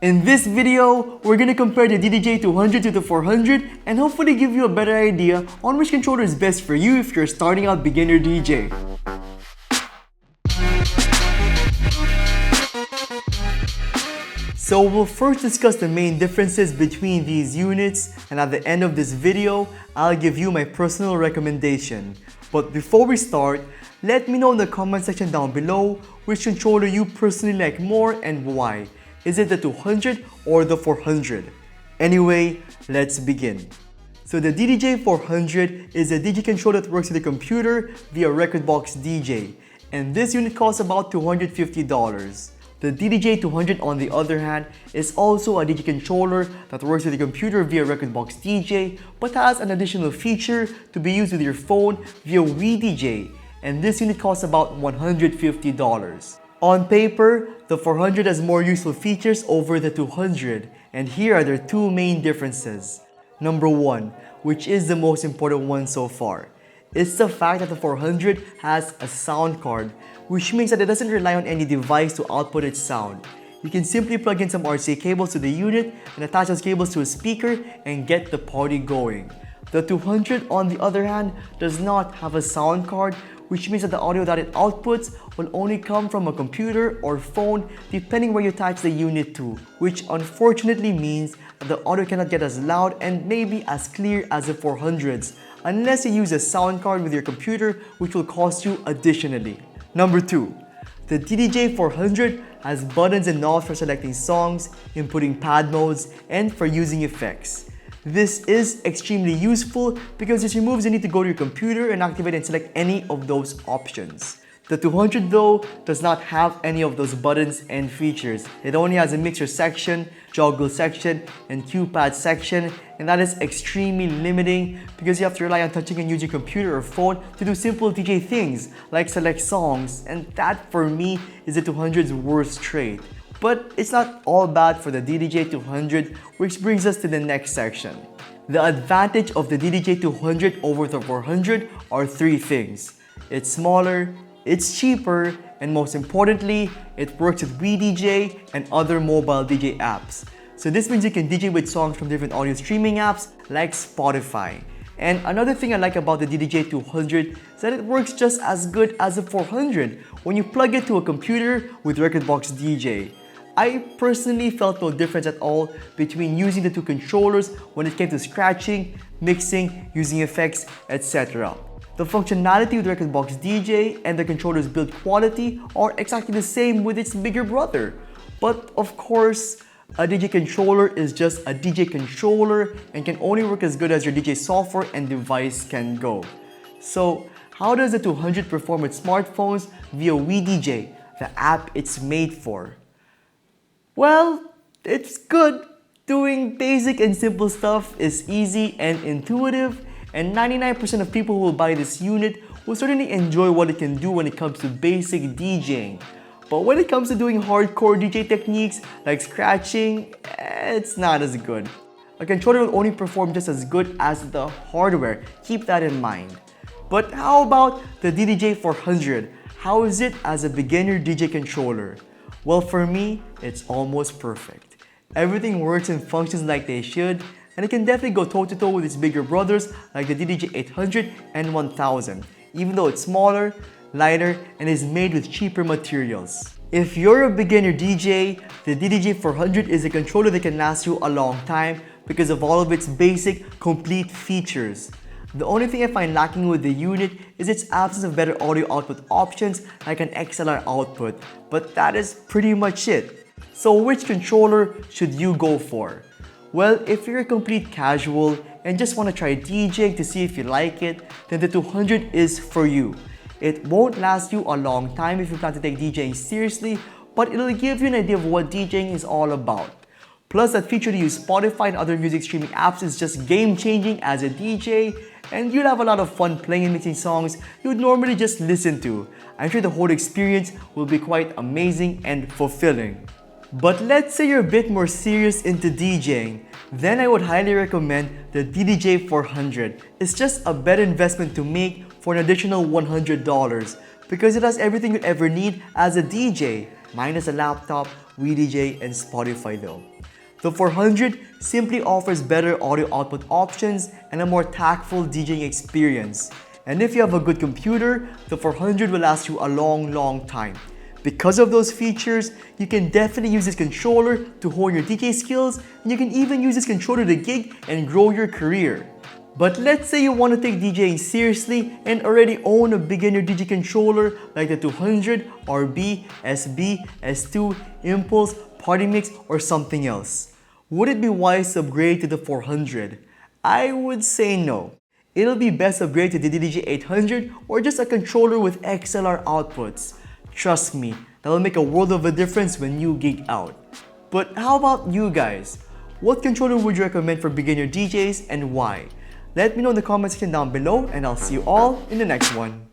In this video, we're gonna compare the DDJ200 to the 400 and hopefully give you a better idea on which controller is best for you if you're starting out beginner DJ. So we'll first discuss the main differences between these units, and at the end of this video, I'll give you my personal recommendation. But before we start, let me know in the comment section down below which controller you personally like more and why. Is it the 200 or the 400? Anyway, let's begin. So the DDJ400 is a DJ controller that works with a computer via Rekordbox DJ, and this unit costs about $250. The DDJ200 on the other hand is also a DJ controller that works with a computer via Rekordbox DJ but has an additional feature to be used with your phone via WeDJ, and this unit costs about $150. On paper, the 400 has more useful features over the 200, and here are their two main differences. Number one, which is the most important one so far, it's the fact that the 400 has a sound card, which means that it doesn't rely on any device to output its sound. You can simply plug in some RCA cables to the unit and attach those cables to a speaker and get the party going. The 200 on the other hand does not have a sound card, which means that the audio that it outputs will only come from a computer or phone depending where you attach the unit to, which unfortunately means that the audio cannot get as loud and maybe as clear as the 400s unless you use a sound card with your computer, which will cost you additionally. Number 2. The DDJ400 has buttons and knobs for selecting songs, inputting pad modes, and for using effects. This is extremely useful because this removes the need to go to your computer and activate and select any of those options. The 200 though does not have any of those buttons and features. It only has a mixer section, joggle section, and cue pad section, and that is extremely limiting because you have to rely on touching and using your computer or phone to do simple DJ things like select songs, and that for me is the 200's worst trait. But it's not all bad for the DDJ200, which brings us to the next section. The advantage of the DDJ200 over the 400 are three things. It's smaller, it's cheaper, and most importantly, it works with WeDJ and other mobile DJ apps. So this means you can DJ with songs from different audio streaming apps like Spotify. And another thing I like about the DDJ200 is that it works just as good as the 400 when you plug it to a computer with Rekordbox DJ. I personally felt no difference at all between using the two controllers when it came to scratching, mixing, using effects, etc. The functionality with Rekordbox DJ and the controller's build quality are exactly the same with its bigger brother. But of course, a DJ controller is just a DJ controller and can only work as good as your DJ software and device can go. So how does the 200 perform with smartphones via WeDJ, the app it's made for? Well, it's good. Doing basic and simple stuff is easy and intuitive, and 99% of people who will buy this unit will certainly enjoy what it can do when it comes to basic DJing. But when it comes to doing hardcore DJ techniques like scratching, it's not as good. A controller will only perform just as good as the hardware, keep that in mind. But how about the DDJ400? How is it as a beginner DJ controller? Well, for me, it's almost perfect. Everything works and functions like they should, and it can definitely go toe-to-toe with its bigger brothers like the DDJ800 and 1000, even though it's smaller, lighter, and is made with cheaper materials. If you're a beginner DJ, the DDJ400 is a controller that can last you a long time because of all of its basic, complete features. The only thing I find lacking with the unit is its absence of better audio output options like an XLR output, but that is pretty much it. So which controller should you go for? Well, if you're a complete casual and just want to try DJing to see if you like it, then the 200 is for you. It won't last you a long time if you plan to take DJing seriously, but it'll give you an idea of what DJing is all about. Plus, that feature to use Spotify and other music streaming apps is just game-changing as a DJ, and you'll have a lot of fun playing and mixing songs you would normally just listen to. I'm sure the whole experience will be quite amazing and fulfilling. But let's say you're a bit more serious into DJing, then I would highly recommend the DDJ400. It's just a better investment to make for an additional $100 because it has everything you'd ever need as a DJ. minus a laptop, VDJ, and Spotify though. The 400 simply offers better audio output options and a more tactful DJing experience. And if you have a good computer, the 400 will last you a long time. Because of those features, you can definitely use this controller to hone your DJ skills, and you can even use this controller to gig and grow your career. But let's say you want to take DJing seriously and already own a beginner DJ controller like the 200, RB, SB, S2, Impulse, Party Mix, or something else. Would it be wise to upgrade to the 400? I would say no. It'll be best to upgrade to the DDJ 800 or just a controller with XLR outputs. Trust me, that'll make a world of a difference when you gig out. But how about you guys? What controller would you recommend for beginner DJs and why? Let me know in the comment section down below, and I'll see you all in the next one.